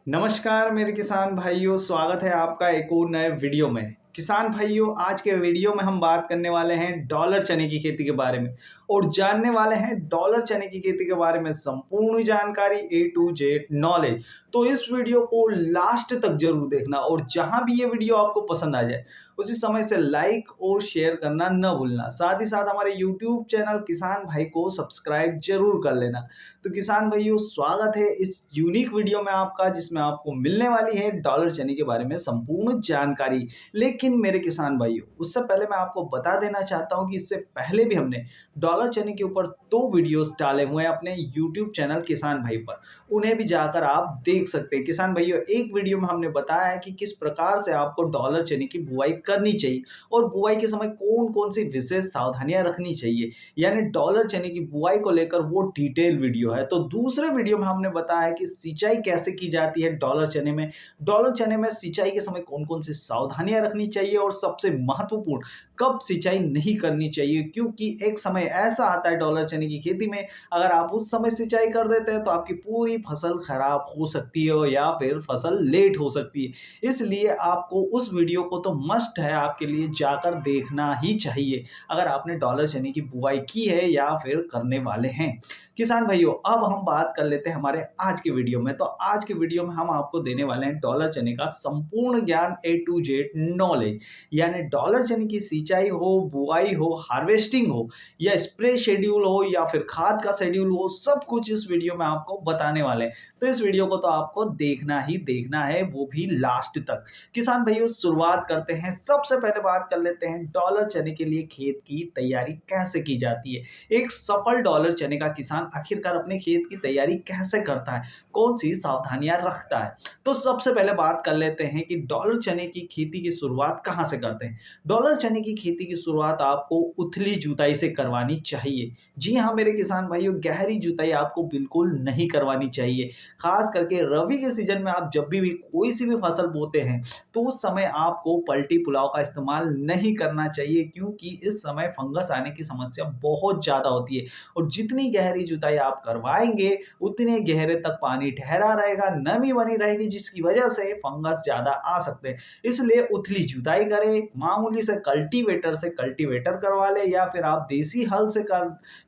नमस्कार मेरे किसान भाइयों, स्वागत है आपका एक और नए वीडियो में। किसान भाइयों, आज के वीडियो में हम बात करने वाले हैं डॉलर चने की खेती के बारे में और जानने वाले हैं डॉलर चने की खेती के बारे में संपूर्ण जानकारी, ए टू जेड नॉलेज। तो इस वीडियो को लास्ट तक जरूर देखना और जहां भी ये वीडियो आपको पसंद आ जाए उसी समय से लाइक और शेयर करना न भूलना। साथ ही साथ हमारे यूट्यूब चैनल किसान भाई को सब्सक्राइब जरूर कर लेना। तो किसान भाइयों, स्वागत है इस यूनिक वीडियो में आपका, जिसमें आपको मिलने वाली है डॉलर चने के बारे में संपूर्ण जानकारी। लेकिन मेरे किसान भाइयों, उससे पहले मैं आपको बता देना चाहता हूं कि इससे पहले भी हमने डॉलर चने के ऊपर 2 वीडियोस डाले हुए हैं अपने यूट्यूब चैनल किसान भाई पर। उन्हें भी जाकर आप देख सकते हैं। किसान भाइयों, एक वीडियो में हमने बताया है कि किस प्रकार से आपको डॉलर चने की बुआई करनी चाहिए और बुआई के समय कौन कौन सी विशेष सावधानियां रखनी चाहिए, यानी डॉलर चने की बुआई को लेकर वो डिटेल वीडियो है। तो दूसरे वीडियो में हमने बताया कि सिंचाई कैसे की जाती है डॉलर चने में सिंचाई के समय कौन कौन सी सावधानियां रखनी चाहिए और सबसे महत्वपूर्ण कब सिंचाई नहीं करनी चाहिए, क्योंकि एक समय ऐसा आता है डॉलर चने की खेती में, अगर आप उस समय सिंचाई कर देते हैं तो आपकी पूरी फसल खराब हो सकती है या फिर फसल लेट हो सकती है। इसलिए आपको उस वीडियो को तो मस्ट है आपके लिए जाकर देखना ही चाहिए, अगर आपने डॉलर चने की बुआई की है या फिर करने वाले हैं। किसान भाइयों, अब हम बात कर लेते हैं हमारे आज के वीडियो में। तो आज के वीडियो में हम आपको देने वाले हैं डॉलर चने का संपूर्ण ज्ञान, ए टू जेड नॉलेज, यानी डॉलर चने की सिंचाई हो, बुआई हो, हार्वेस्टिंग हो या स्प्रे शेड्यूल हो या फिर खाद का शेड्यूल हो, सब कुछ इस वीडियो में आपको बताने वाले हैं। तो इस वीडियो को तो आपको देखना ही देखना है, वो भी लास्ट तक। किसान भाइयों, शुरुआत करते हैं। सबसे पहले बात कर लेते हैं डॉलर चने के लिए खेत की तैयारी कैसे की जाती है। एक सफल डॉलर चने का किसान आखिरकार अपने खेत की तैयारी कैसे करता है, कौन सी सावधानियां रखता है। तो सबसे पहले बात कर लेते हैं कि डॉलर चने की खेती की शुरुआत कहां से करते हैं। डॉलर चने की खेती की शुरुआत आपको उथली जुताई से करवानी चाहिए। जी हाँ मेरे किसान भाइयों, गहरी जुताई आपको बिल्कुल नहीं करवानी चाहिए। खास करके रबी के सीजन में आप जब भी कोई सी भी फसल बोते हैं तो उस समय आपको पलटी पुलाव का इस्तेमाल नहीं करना चाहिए, क्योंकि इस समय फंगस आने की समस्या बहुत ज्यादा होती है और जितनी गहरी जुताई आप करवाएंगे उतने गहरे तक पानी ठहरा रहेगा, नमी बनी रहेगी, जिसकी वजह से फंगस ज्यादा आ सकते हैं। इसलिए उथली जुताई करें, मामूली से कल्टीवेटर करवा ले, या फिर आप देसी हल से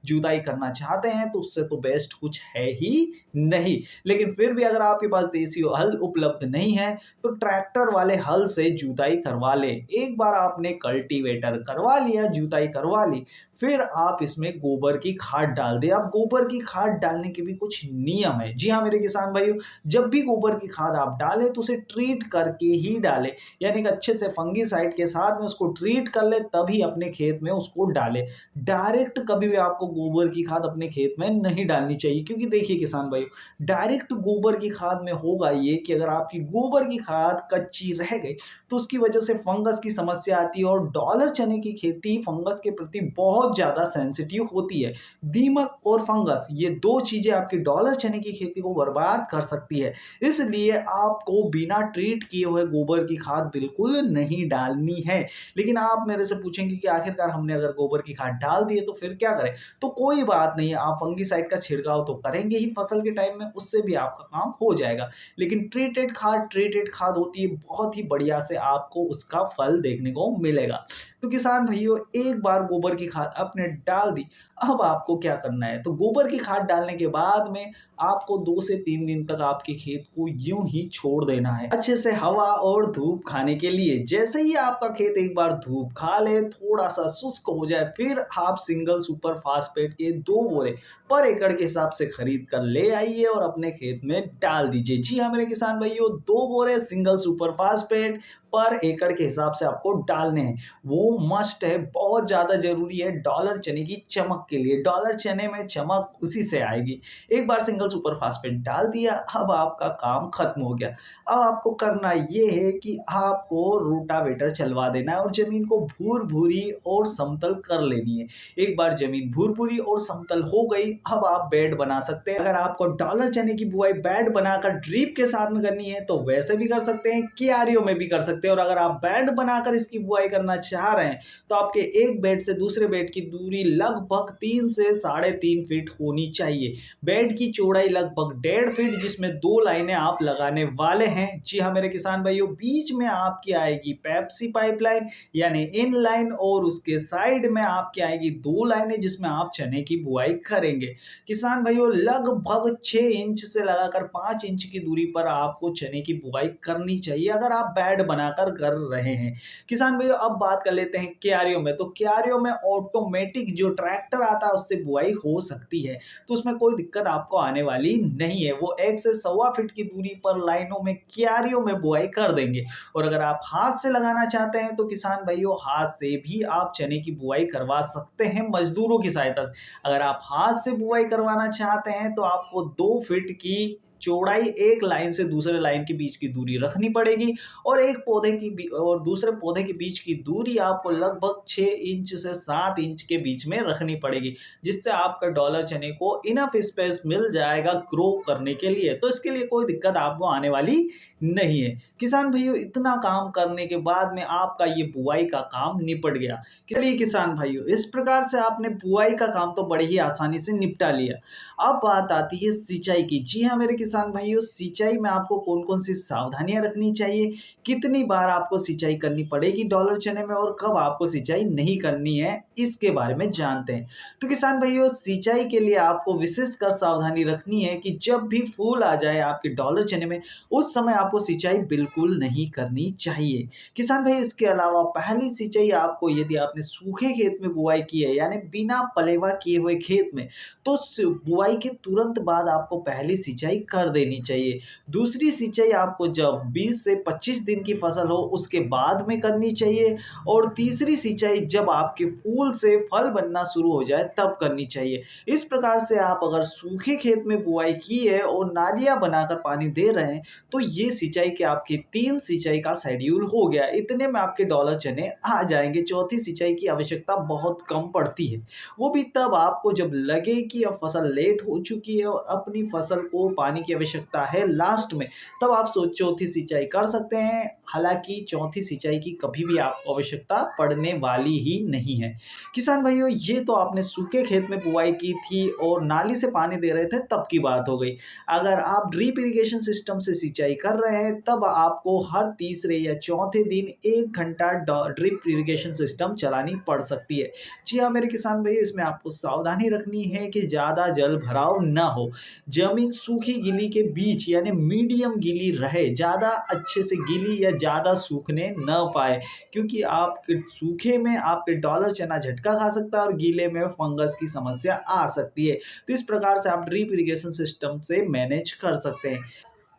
जुताई करना चाहते हैं तो उससे तो बेस्ट कुछ है ही नहीं। लेकिन फिर भी अगर आपके पास देसी हल उपलब्ध नहीं है तो ट्रैक्टर वाले हल से जुताई करवा ले। एक बार आपने कल्टीवेटर करवा लिया, जुताई करवा ली, फिर आप इसमें गोबर की खाद डाल दें। अब गोबर की खाद डालने के भी कुछ नियम है। जी हाँ मेरे किसान भाइयों, जब भी गोबर की खाद आप डालें तो उसे ट्रीट करके ही डालें, यानी कि अच्छे से फंगीसाइड के साथ में उसको ट्रीट कर ले, तभी अपने खेत में उसको डालें। डायरेक्ट कभी भी आपको गोबर की खाद अपने खेत में नहीं डालनी चाहिए, क्योंकि देखिए किसान भाइयों, डायरेक्ट गोबर की खाद में होगा ये कि अगर आपकी गोबर की खाद कच्ची रह गई तो उसकी वजह से फंगस की समस्या आती है और डॉलर चने की खेती फंगस के प्रति बहुत ज्यादा सेंसिटिव होती है। दीमक और फंगस, ये दो चीजें आपकी डॉलर चने की खेती को बर्बाद कर सकती है। इसलिए आपको बिना ट्रीट किए हुए गोबर की खाद बिल्कुल नहीं डालनी है। लेकिन आप मेरे से पूछेंगे कि आखिरकार हमने अगर गोबर की खाद डाल दी है तो फिर क्या करें। तो कोई बात नहीं, आप फंगीसाइड का छिड़काव तो करेंगे ही फसल के टाइम में, उससे भी आपका काम हो जाएगा। लेकिन ट्रीटेड खाद होती है, बहुत ही बढ़िया से आपको उसका फल देखने को मिलेगा। तो किसान भाइयों, एक बार गोबर की खाद आपने डाल दी, अब आपको क्या करना है। तो गोबर की खाद डालने के बाद में आपको 2 से 3 दिन तक आपके खेत को यूं ही छोड़ देना है, अच्छे से हवा और धूप खाने के लिए। जैसे ही आपका खेत एक बार धूप खा ले, थोड़ा सा शुष्क हो जाए, फिर आप सिंगल सुपर फास्फेट के 2 बोरे पर एकड़ के हिसाब से खरीद कर ले आइए और अपने खेत में डाल दीजिए। जी हाँ मेरे किसान भाइयों, 2 बोरे सिंगल सुपर फास्फेट पर एकड़ के हिसाब से आपको डालने हैं। वो मस्ट है, बहुत ज्यादा जरूरी है डॉलर चने की चमक के लिए। डॉलर चने में चमक उसी से आएगी। एक बार सिंगल सुपर फास्फेट डाल दिया, अब आपका काम खत्म हो गया। अब आपको करना ये है कि आपको रोटावेटर चलवा देना है और जमीन को भूर भूरी और समतल कर लेनी है। एक बार जमीन भूर भूरी और समतल हो गई, अब आप बेड बना सकते हैं। अगर आपको डॉलर चने की बुआई बेड बनाकर ड्रिप के साथ में करनी है तो वैसे भी कर सकते हैं, क्यारियों में भी कर सकते सकते हैं। और अगर आप बेड बनाकर इसकी बुआई करना चाह रहे हैं तो आपके एक बेड से दूसरे बेड की दूरी लगभग 3 से 3.5 फीट होनी चाहिए। बेड की चौड़ाई लगभग 1.5 फीट, जिसमें 2 लाइनें आप लगाने वाले हैं। जी हाँ मेरे किसान भाइयों, बीच में आपकी आएगी पेप्सी पाइपलाइन यानी इन लाइन, और उसके साइड में आपकी आएगी 2 लाइनें जिसमें आप चने की बुआई करेंगे। किसान भाइयों, लगभग 6 इंच से लगाकर 5 इंच की दूरी पर आपको चने की बुआई करनी चाहिए अगर आप बेड बनाकर कर रहे हैं। किसान भाइयों, अब बात कर लेते हैं क्यारियों में। तो क्यारियों में ऑटोमेटिक जो ट्रैक्टर आता है उससे बुआई हो सकती है, तो उसमें कोई दिक्कत आपको आने वाली नहीं है। वो 1 से 1.25 फीट की दूरी पर लाइनों में क्यारियों में बुआई कर देंगे। और अगर आप हाथ से लगाना चाहते हैं तो किसान भाइयों, हाथ से भी आप चने की बुआई करवा सकते हैं मजदूरों की सहायता से। अगर आप हाथ से बुआई करवाना चाहते हैं तो आपको 2 फीट की चौड़ाई एक लाइन से दूसरे लाइन के बीच की दूरी रखनी पड़ेगी, और एक पौधे की और दूसरे पौधे के बीच की दूरी आपको लगभग 6 इंच से 7 इंच के बीच में रखनी पड़ेगी, जिससे आपका डॉलर चने को इनफ स्पेस मिल जाएगा ग्रो करने के लिए। तो इसके लिए कोई दिक्कत आपको आने वाली नहीं है। किसान भाइयों, इतना काम करने के बाद में आपका ये बुआई का काम निपट गया। चलिए किसान भाइयों, इस प्रकार से आपने बुआई का काम तो बड़ी ही आसानी से निपटा लिया। अब बात आती है सिंचाई की। जी हाँ मेरे किसान भाइयों, सिंचाई में आपको कौन कौन सी सावधानियां रखनी चाहिए, कितनी बार आपको सिंचाई करनी पड़ेगी डॉलर चने में, और कब आपको सिंचाई नहीं करनी है, इसके बारे में जानते हैं। तो किसान भाइयों, सिंचाई के लिए आपको विशेषकर सावधानी रखनी है कि जब भी फूल आ जाए आपके डॉलर चने में, उस समय आपको सिंचाई बिल्कुल नहीं करनी चाहिए। किसान भाई, इसके अलावा पहली सिंचाई आपको, यदि आपने सूखे खेत में बुआई की है यानी बिना पलेवा किए हुए खेत में, तो बुआई के तुरंत बाद आपको पहली सिंचाई कर देनी चाहिए। दूसरी सिंचाई आपको जब 20 से 25 दिन की फसल हो उसके बाद में करनी चाहिए, और तीसरी सिंचाई जब आपके फूल से फल बनना शुरू हो जाए तब करनी चाहिए। इस प्रकार से आप अगर सूखे खेत में बुआई की है और नालियां बनाकर पानी दे रहे हैं तो ये सिंचाई के आपके 3 सिंचाई का शेड्यूल हो गया। इतने में आपके डॉलर चने आ जाएंगे। चौथी सिंचाई की आवश्यकता बहुत कम पड़ती है, वो भी तब आपको जब लगे कि अब फसल लेट हो चुकी है और अपनी फसल को पानी की आवश्यकता है लास्ट में, तब आप चौथी सिंचाई कर सकते हैं। हालांकि चौथी सिंचाई की कभी भी आपको आवश्यकता पड़ने वाली ही नहीं है। किसान भाइयों, ये तो आपने सूखे खेत में बुआई की थी और नाली से पानी दे रहे थे तब की बात हो गई। अगर आप ड्रिप इरिगेशन सिस्टम से सिंचाई कर रहे हैं तब आपको हर तीसरे या चौथे दिन 1 घंटा ड्रिप इरिगेशन सिस्टम चलानी पड़ सकती है। जी हाँ मेरे किसान भाई, इसमें आपको सावधानी रखनी है कि ज़्यादा जल भराव ना हो, जमीन सूखी गीली के बीच यानी मीडियम गीली रहे, ज़्यादा अच्छे से गीली या ज़्यादा सूखने न पाए, क्योंकि आपके सूखे में आपके डॉलर चना झटका खा सकता है और गीले में फंगस की समस्या आ सकती है। तो इस प्रकार से आप ड्रिप इरिगेशन सिस्टम से मैनेज कर सकते हैं।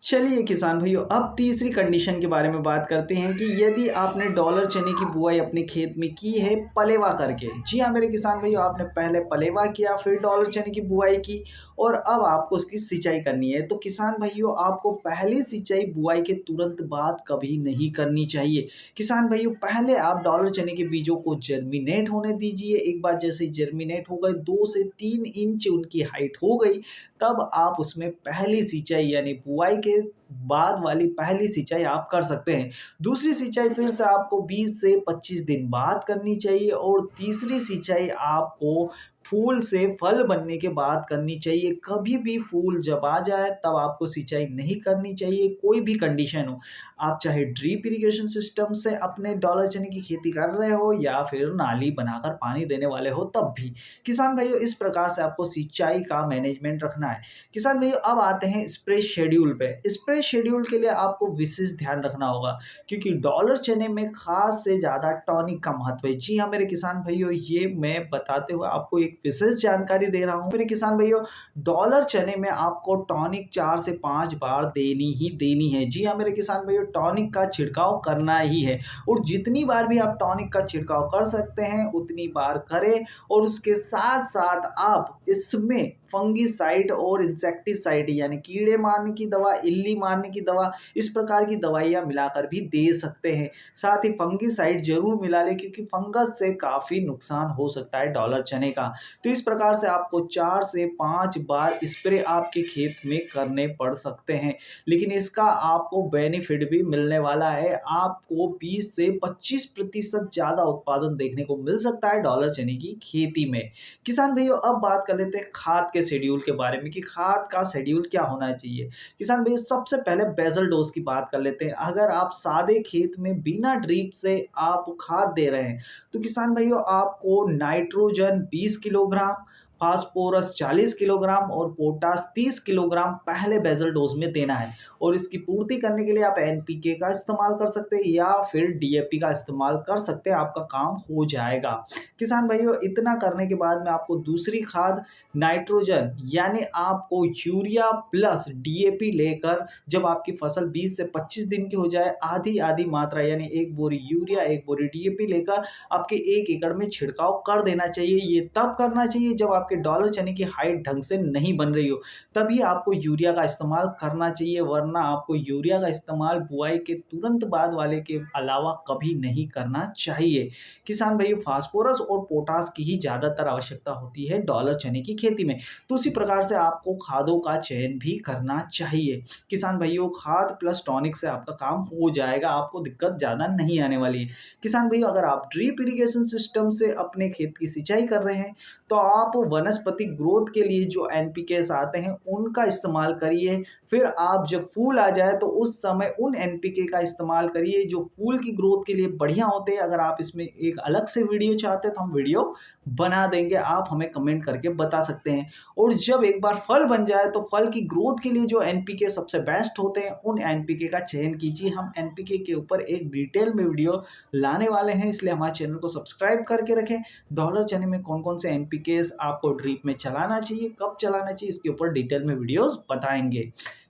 चलिए किसान भाइयों, अब तीसरी कंडीशन के बारे में बात करते हैं कि यदि आपने डॉलर चने की बुआई अपने खेत में की है पलेवा करके। जी हाँ मेरे किसान भाइयों, आपने पहले पलेवा किया, फिर डॉलर चने की बुआई की और अब आपको उसकी सिंचाई करनी है। तो किसान भाइयों, आपको पहली सिंचाई बुआई के तुरंत बाद कभी नहीं करनी चाहिए। किसान भाइयों, पहले आप डॉलर चने के बीजों को जर्मिनेट होने दीजिए। एक बार जैसे ही जर्मिनेट हो गए, 2 से 3 इंच उनकी हाइट हो गई, तब आप उसमें पहली सिंचाई यानी बुआई के बाद वाली पहली सिंचाई आप कर सकते हैं। दूसरी सिंचाई फिर से आपको 20 से 25 दिन बाद करनी चाहिए, और तीसरी सिंचाई आपको फूल से फल बनने के बाद करनी चाहिए। कभी भी फूल जब आ जाए तब आपको सिंचाई नहीं करनी चाहिए, कोई भी कंडीशन हो। आप चाहे ड्रिप इरिगेशन सिस्टम से अपने डॉलर चने की खेती कर रहे हो या फिर नाली बनाकर पानी देने वाले हो, तब भी। किसान भाइयों, इस प्रकार से आपको सिंचाई का मैनेजमेंट रखना है। किसान भाइयों, अब आते हैं स्प्रे शेड्यूल पे। स्प्रे शेड्यूल के लिए आपको विशेष ध्यान रखना होगा, क्योंकि डॉलर चने में खास से ज़्यादा टॉनिक का महत्व है। जी हाँ मेरे किसान भाइयों, ये मैं बताते हुए आपको एक विशेष जानकारी दे रहा हूँ। मेरे किसान भाइयों, डॉलर चने में आपको टॉनिक 4 से 5 बार देनी ही देनी है। जी हाँ मेरे किसान भाइयों, टॉनिक का छिड़काव करना ही है, और जितनी बार भी आप टॉनिक का छिड़काव कर सकते हैं उतनी बार करें। और उसके साथ साथ आप इसमें फंगिसाइड और इंसेक्टिसाइड यानी कीड़े मारने की दवा, इल्ली मारने की दवा, इस प्रकार की दवाइयाँ मिलाकर भी दे सकते हैं। साथ ही फंगिसाइड ज़रूर मिला लें क्योंकि फंगस से काफ़ी नुकसान हो सकता है डॉलर चने का। तो इस प्रकार से आपको 4 से 5 बार स्प्रे आपके खेत में करने पड़ सकते हैं। लेकिन इसका आपको बेनिफिट भी मिलने वाला है। आपको 20 से 25% ज़्यादा उत्पादन देखने को मिल सकता है डॉलर चने की खेती में। किसान भाइयों, अब बात कर लेते हैं खाद के शेड्यूल के बारे में कि खाद का शेड्यूल क्या होना चाहिए। किसान भाइयों, सबसे पहले बेसल डोज की बात कर लेते हैं। अगर आप सादे खेत में बिना ड्रिप से आप खाद दे रहे हैं, तो किसान भाइयों आपको नाइट्रोजन 20 किलोग्राम, फास्फोरस 40 किलोग्राम और पोटाश 30 किलोग्राम पहले बेसल डोज में देना है। और इसकी पूर्ति करने के लिए आप एनपीके का इस्तेमाल कर सकते हैं या फिर डीएपी का इस्तेमाल कर सकते हैं, आपका काम हो जाएगा। किसान भाइयों, इतना करने के बाद में आपको दूसरी खाद नाइट्रोजन यानी आपको यूरिया प्लस डीएपी लेकर जब आपकी फसल 20 से 25 दिन की हो जाए, आधी आधी मात्रा यानी 1 बोरी यूरिया 1 बोरी डीएपी लेकर आपके 1 एकड़ में छिड़काव कर देना चाहिए। ये तब करना चाहिए जब आपके डॉलर चने की हाइट ढंग से नहीं बन रही हो, तभी आपको यूरिया का इस्तेमाल करना चाहिए, वरना आपको यूरिया का इस्तेमाल बुआई के तुरंत बाद वाले के अलावा कभी नहीं करना चाहिए। किसान भाइयों, फास्फोरस और पोटाश की ही ज़्यादातर आवश्यकता होती है डॉलर चने की खेती में, तो उसी प्रकार से आपको खादों का चयन भी करना चाहिए। किसान भाइयों, खाद प्लस टॉनिक से आपका काम हो जाएगा, आपको दिक्कत ज़्यादा नहीं आने वाली है। किसान भाइयों, अगर आप ड्रिप इरिगेशन सिस्टम से अपने खेत की सिंचाई कर रहे हैं, तो आप वनस्पति ग्रोथ के लिए जो एनपीकेस आते हैं उनका इस्तेमाल करिए। फिर आप जब फूल आ जाए तो उस समय उन एनपीके का इस्तेमाल करिए जो फूल की ग्रोथ के लिए बढ़िया होते हैं। अगर आप इसमें एक अलग से वीडियो चाहते हैं तो हम वीडियो बना देंगे, आप हमें कमेंट करके बता सकते हैं। और जब एक बार फल बन जाए तो फल की ग्रोथ के लिए जो एनपीके सबसे बेस्ट होते हैं उन एनपीके का चयन कीजिए। हम एनपीके के ऊपर एक डिटेल में वीडियो लाने वाले हैं, इसलिए हमारे चैनल को सब्सक्राइब करके रखें। डॉलर चने में कौन कौन से एनपीकेस आपको ड्रिप में चलाना चाहिए, कब चलाना चाहिए, इसके ऊपर डिटेल में वीडियोस बताएंगे।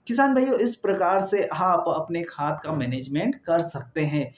किसान भाइयों, इस प्रकार से आप अपने खाद का मैनेजमेंट कर सकते हैं।